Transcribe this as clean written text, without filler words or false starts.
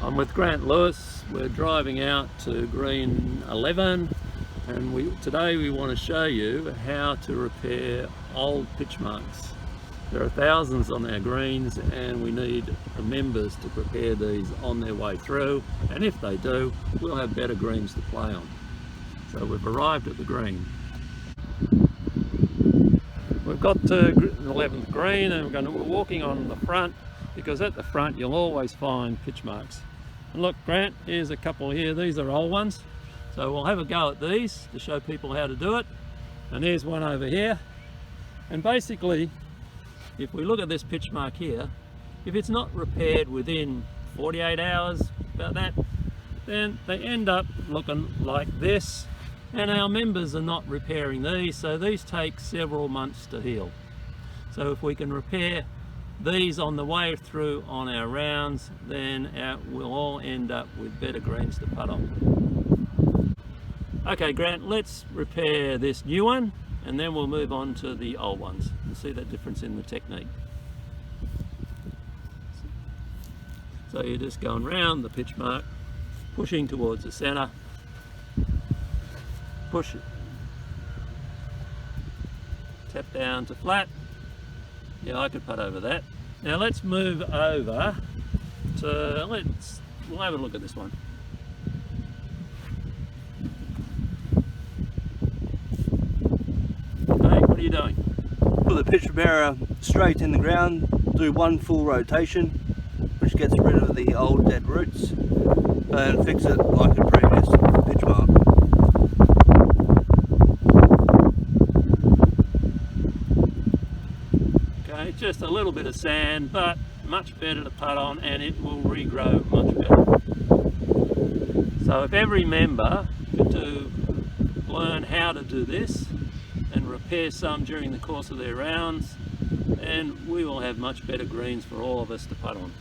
I'm with Grant Lewis. We're driving out to green 11 and today we want to show you how to repair old pitch marks. There are thousands on our greens and we need the members to prepare these on their way through, and if they do, we'll have better greens to play on. So we've arrived at the green. We've got to the 11th green and we're walking on the front, because at the front you'll always find pitch marks. And look, Grant, here's a couple here. These are old ones. So we'll have a go at these to show people how to do it. And there's one over here. And basically, if we look at this pitch mark here, if it's not repaired within 48 hours, about that, then they end up looking like this. And our members are not repairing these, so these take several months to heal. So if we can repair these on the way through on our rounds, then we'll all end up with better greens to putt on. Okay, Grant, let's repair this new one and then we'll move on to the old ones and see that difference in the technique. So you're just going round the pitch mark, pushing towards the centre, push it, tap down to flat. Yeah, I could putt over that. Now let's move over to, we'll have a look at this one. Okay, what are you doing? Put the pitch bearer straight in the ground, do one full rotation, which gets rid of the old dead roots, and fix it like a previous pitch mark. Okay, just a little bit of sand, but much better to putt on, and it will regrow much better. So if every member could learn how to do this and repair some during the course of their rounds, then we will have much better greens for all of us to putt on.